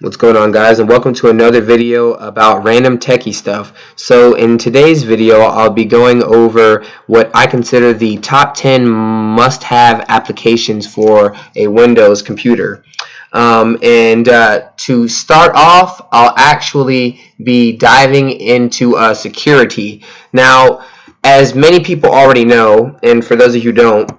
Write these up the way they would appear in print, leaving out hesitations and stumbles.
What's going on, guys, and welcome to another video about random techie stuff. So in today's video I'll be going over what I consider the top 10 must-have applications for a Windows computer. To start off, I'll actually be diving into security. Now, as many people already know, and for those of you who don't,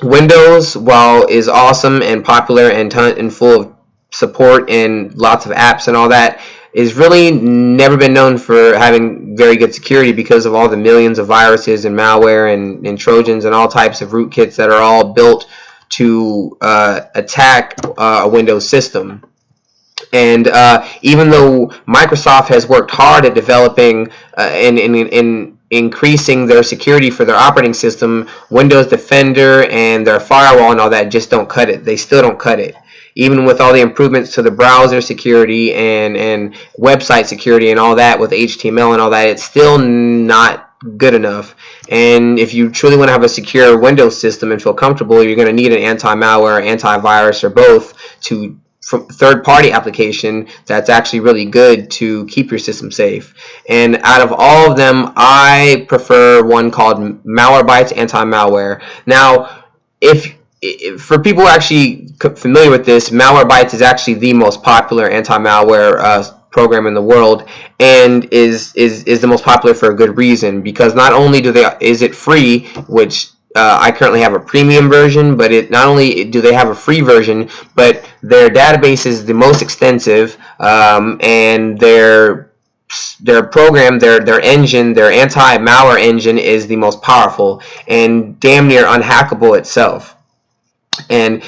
Windows, while is awesome and popular and full of support and lots of apps and all that, is really never been known for having very good security because of all the millions of viruses and malware and Trojans and all types of rootkits that are all built to attack a Windows system. And even though Microsoft has worked hard at developing and increasing their security for their operating system, Windows Defender and their firewall and all that just don't cut it. They still don't cut it. Even with all the improvements to the browser security and website security and all that with HTML and all that, it's still not good enough. And if you truly want to have a secure Windows system and feel comfortable, you're going to need an anti-malware, antivirus, or both to third-party application that's actually really good to keep your system safe. And out of all of them, I prefer one called Malwarebytes Anti-Malware. Now, for people actually familiar with this, Malwarebytes is actually the most popular anti-malware program in the world, and is the most popular for a good reason, because not only is it free, which I currently have a premium version, but not only do they have a free version, but their database is the most extensive, and their program, their engine, their anti-malware engine is the most powerful and damn near unhackable itself. And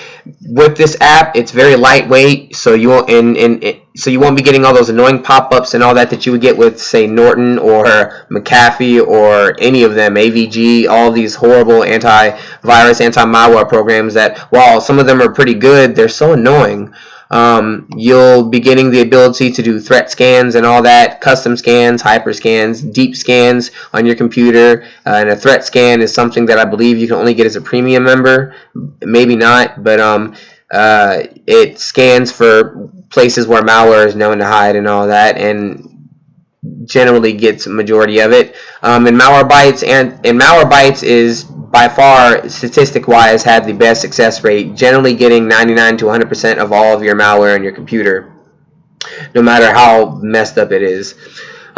with this app, it's very lightweight, so you won't be getting all those annoying pop-ups and all that you would get with, say, Norton or McAfee or any of them, AVG, all these horrible antivirus, anti-malware programs that, while some of them are pretty good, they're so annoying. You'll be getting the ability to do threat scans and all that, custom scans, hyper scans, deep scans on your computer, and a threat scan is something that I believe you can only get as a premium member, maybe not, but it scans for places where malware is known to hide and all that, and generally gets a majority of it. And Malwarebytes is by far, statistic-wise, have the best success rate, generally getting 99 to 100% of all of your malware in your computer, no matter how messed up it is.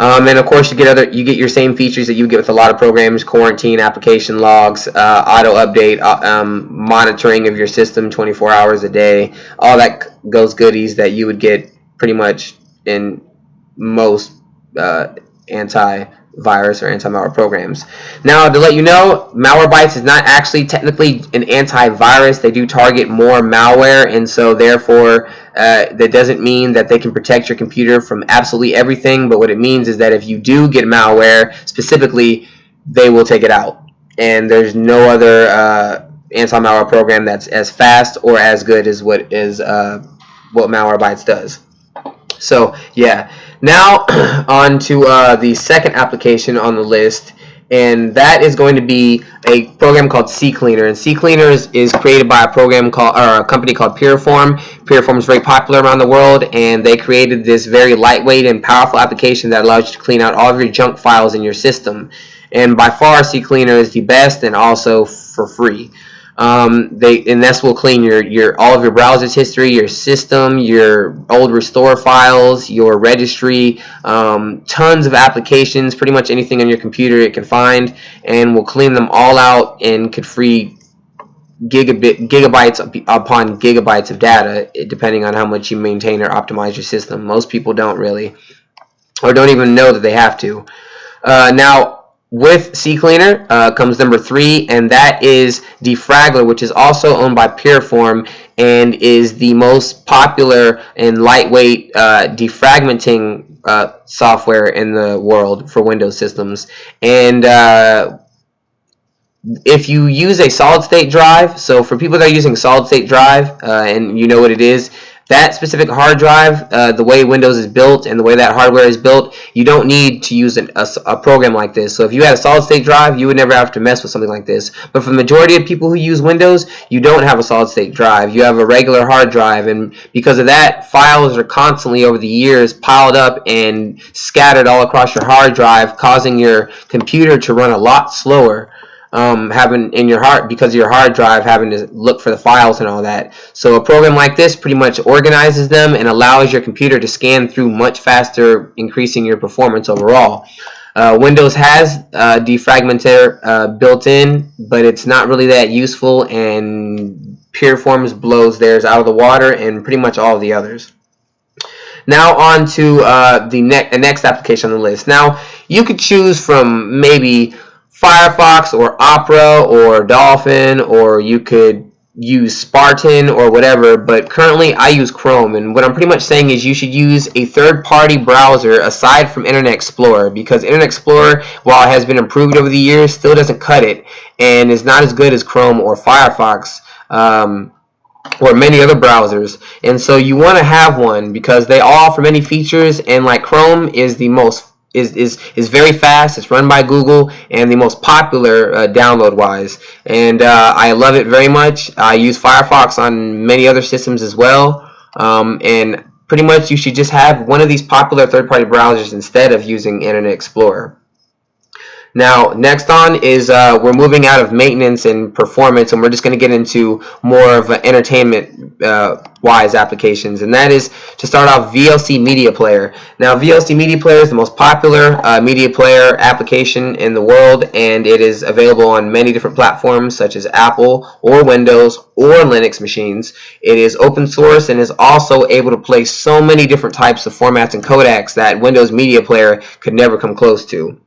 And of course, you get your same features that you get with a lot of programs: quarantine, application logs, auto update, monitoring of your system 24 hours a day, all that goodies that you would get pretty much in most antivirus or anti-malware programs. Now, to let you know, Malwarebytes is not actually technically an antivirus. They do target more malware, and so therefore that doesn't mean that they can protect your computer from absolutely everything, but what it means is that if you do get malware specifically, they will take it out, and there's no other anti-malware program that's as fast or as good as what Malwarebytes does. So yeah, now on to the second application on the list, and that is going to be a program called CCleaner. And CCleaner is created by a company called Piriform. Piriform is very popular around the world, and they created this very lightweight and powerful application that allows you to clean out all of your junk files in your system. And by far, CCleaner is the best, and also for free. This will clean all of your browser's history, your system, your old restore files, your registry, tons of applications, pretty much anything on your computer it can find, and will clean them all out and could free gigabytes upon gigabytes of data, depending on how much you maintain or optimize your system. Most people don't really, or don't even know that they have to. Now, with CCleaner comes number 3, and that is Defraggler, which is also owned by Piriform and is the most popular and lightweight defragmenting software in the world for Windows systems. And if you use a solid-state drive, so for people that are using solid-state drive, and you know what it is, that specific hard drive, the way Windows is built and the way that hardware is built, you don't need to use a program like this. So if you had a solid state drive, you would never have to mess with something like this. But for the majority of people who use Windows, you don't have a solid state drive. You have a regular hard drive, and because of that, files are constantly over the years piled up and scattered all across your hard drive, causing your computer to run a lot slower. Having in your because of your hard drive having to look for the files and all that. So a program like this pretty much organizes them and allows your computer to scan through much faster, increasing your performance overall. Windows has Defraggler built in, but it's not really that useful, and Pureforms blows theirs out of the water, and pretty much all of the others. Now on to the next application on the list. Now you could choose from maybe Firefox or Opera or Dolphin, or you could use Spartan or whatever, but currently I use Chrome, and what I'm pretty much saying is you should use a third-party browser aside from Internet Explorer, because Internet Explorer, while it has been improved over the years, still doesn't cut it and is not as good as Chrome or Firefox. Or many other browsers, and so you want to have one because they all offer many features, and like Chrome is the most is very fast. It's run by Google and the most popular download wise, and I love it very much. I use Firefox on many other systems as well, and pretty much you should just have one of these popular third-party browsers instead of using Internet Explorer. Now, next on is we're moving out of maintenance and performance, and we're just going to get into more of entertainment-wise applications, and that is to start off VLC Media Player. Now, VLC Media Player is the most popular media player application in the world, and it is available on many different platforms such as Apple or Windows or Linux machines. It is open source and is also able to play so many different types of formats and codecs that Windows Media Player could never come close to.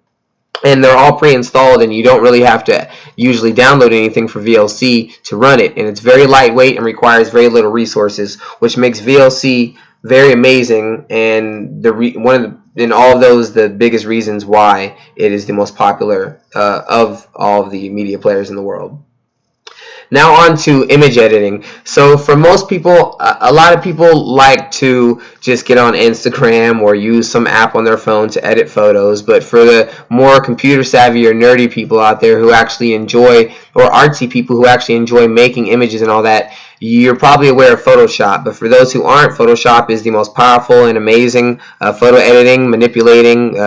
And they're all pre-installed, and you don't really have to usually download anything for VLC to run it, and it's very lightweight and requires very little resources, which makes VLC very amazing, and in all of those, the biggest reasons why it is the most popular of all of the media players in the world. Now on to image editing. So for most people, a lot of people like to just get on Instagram or use some app on their phone to edit photos, but for the more computer savvy or nerdy people out there who actually enjoy, or artsy people who actually enjoy making images and all that, you're probably aware of Photoshop. But for those who aren't, Photoshop is the most powerful and amazing photo editing, manipulating,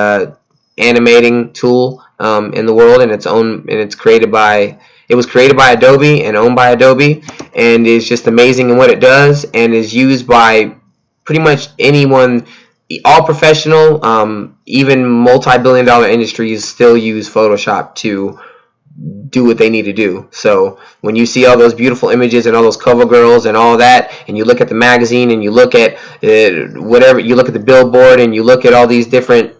animating tool in the world, and it was created by Adobe and owned by Adobe, and is just amazing in what it does, and is used by pretty much anyone, all professional, even multi-billion-dollar industries still use Photoshop to do what they need to do. So when you see all those beautiful images and all those cover girls and all that, and you look at the magazine and you look at whatever, you look at the billboard and you look at all these different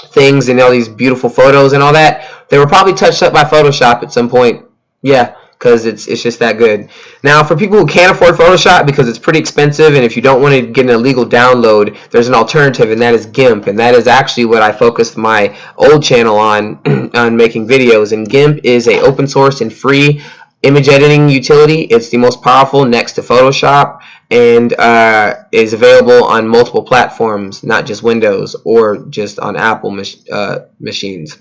things and all these beautiful photos and all that, they were probably touched up by Photoshop at some point. Yeah, because it's just that good. Now, for people who can't afford Photoshop because it's pretty expensive, and if you don't want to get an illegal download, there's an alternative, and that is GIMP, and that is actually what I focused my old channel on on making videos. And GIMP is a open source and free image editing utility. It's the most powerful next to Photoshop, and is available on multiple platforms, not just Windows or just on Apple machines.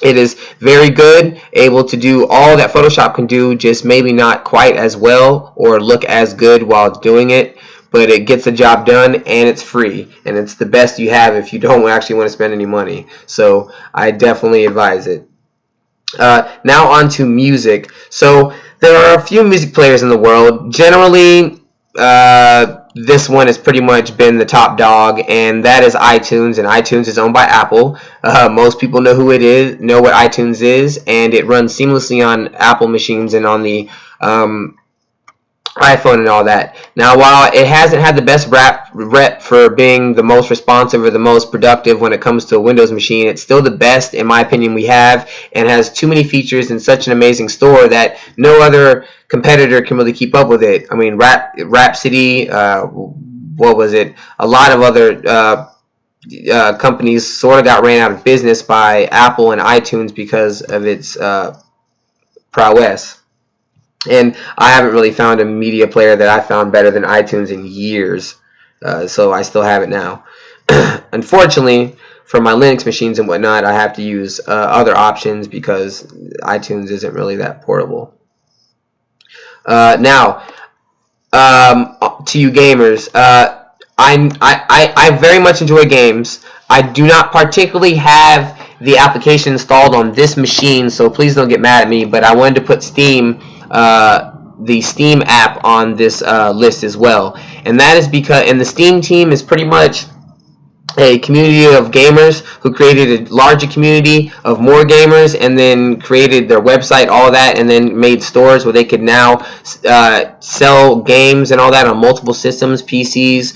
It is very good, able to do all that Photoshop can do, just maybe not quite as well or look as good while doing it, but it gets the job done, and it's free, and it's the best you have if you don't actually want to spend any money. So I definitely advise it. Now on to music. So there are a few music players in the world. Generally, this one has pretty much been the top dog, and that is iTunes, and iTunes is owned by Apple. Most people know who it is, know what iTunes is, and it runs seamlessly on Apple machines and on the iPhone and all that. Now, while it hasn't had the best rep for being the most responsive or the most productive when it comes to a Windows machine, it's still the best, in my opinion, we have, and has too many features and such an amazing store that no other competitor can really keep up with it. I mean, Rhapsody, what was it? A lot of other companies sort of got ran out of business by Apple and iTunes because of its prowess. And I haven't really found a media player that I found better than iTunes in years, so I still have it now. Unfortunately, for my Linux machines and whatnot, I have to use other options because iTunes isn't really that portable. Now, to you gamers, I very much enjoy games. I do not particularly have the application installed on this machine, so please don't get mad at me, but I wanted to put Steam, the Steam app on this list as well. And that is because, and the Steam team is pretty much a community of gamers who created a larger community of more gamers, and then created their website, all that, and then made stores where they could now sell games and all that on multiple systems, PCs,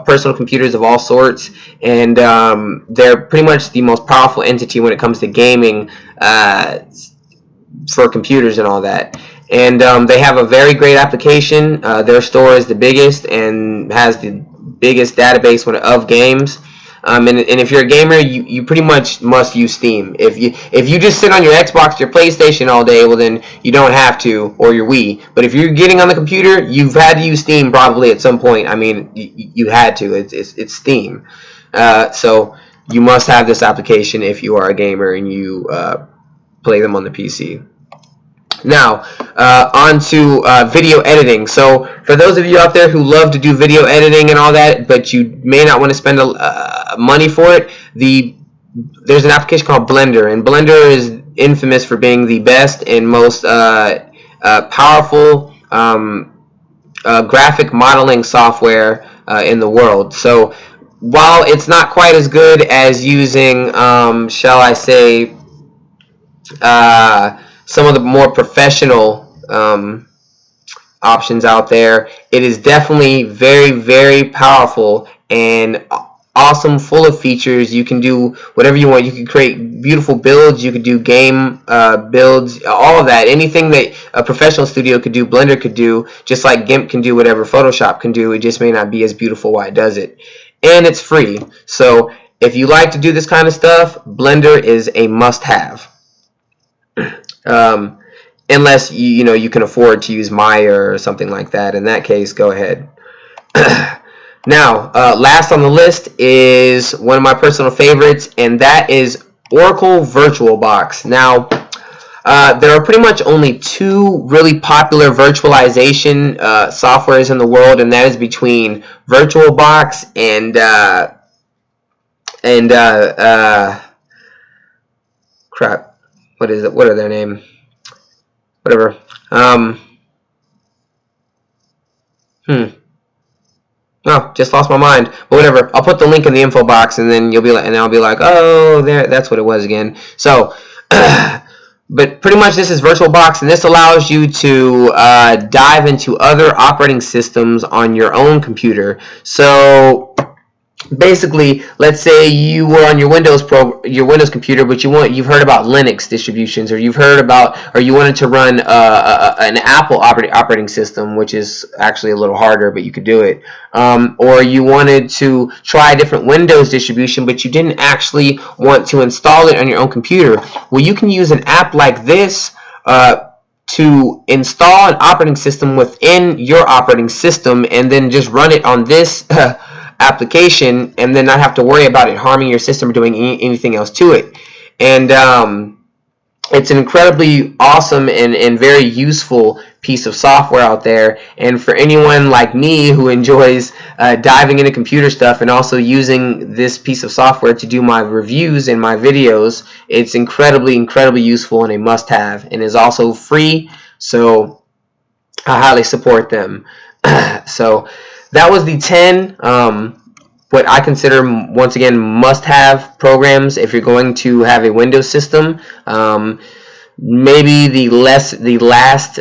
personal computers of all sorts. And they're pretty much the most powerful entity when it comes to gaming for computers and all that. And they have a very great application. Their store is the biggest and has the biggest database of games. And if you're a gamer, you pretty much must use Steam. If you just sit on your Xbox, your PlayStation all day, well then you don't have to, or your Wii. But if you're getting on the computer, you've had to use Steam probably at some point. I mean, you had to. It's Steam. So you must have this application if you are a gamer and you play them on the PC. Now, on to video editing. So, for those of you out there who love to do video editing and all that, but you may not want to spend money for it, there's an application called Blender, and Blender is infamous for being the best and most powerful graphic modeling software in the world. So, while it's not quite as good as using, shall I say, some of the more professional options out there, it is definitely very, very powerful and awesome, full of features. You can do whatever you want. You can create beautiful builds. You can do game builds, all of that. Anything that a professional studio could do, Blender could do, just like GIMP can do whatever Photoshop can do. It just may not be as beautiful while it does it. And it's free. So if you like to do this kind of stuff, Blender is a must-have. Unless you can afford to use Maya or something like that. In that case, go ahead. Now, last on the list is one of my personal favorites, and that is Oracle VirtualBox. Now, there are pretty much only two really popular virtualization softwares in the world, and that is between VirtualBox and crap. What is it? What are their name? Whatever. Oh, just lost my mind. But whatever. I'll put the link in the info box, and then you'll be like, and I'll be like, oh, there. That's what it was again. So, but pretty much this is VirtualBox, and this allows you to dive into other operating systems on your own computer. So basically, let's say you were on your Windows computer, but you've heard about Linux distributions, or you wanted to run an Apple operating system, which is actually a little harder, but you could do it. Or you wanted to try a different Windows distribution, but you didn't actually want to install it on your own computer. Well, you can use an app like this to install an operating system within your operating system, and then just run it on this application, and then not have to worry about it harming your system or doing anything else to it. And it's an incredibly awesome and very useful piece of software out there. And for anyone like me who enjoys diving into computer stuff and also using this piece of software to do my reviews and my videos, it's incredibly, incredibly useful and a must-have, and is also free. So I highly support them. So that was the 10 what I consider, once again, must-have programs if you're going to have a Windows system. Maybe the last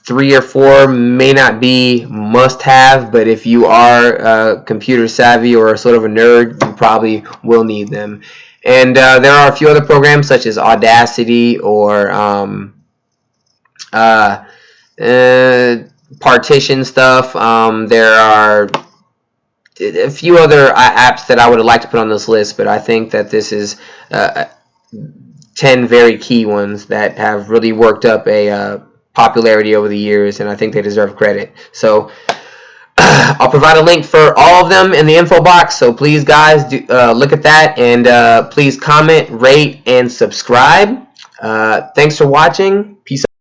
3 or 4 may not be must-have, but if you are computer savvy or sort of a nerd, you probably will need them. And there are a few other programs such as Audacity or partition stuff. There are a few other apps that I would like to put on this list, but I think that this is 10 very key ones that have really worked up a popularity over the years, and I think they deserve credit. So I'll provide a link for all of them in the info box, so please guys do, look at that, and please comment, rate, and subscribe. Thanks for watching. Peace out.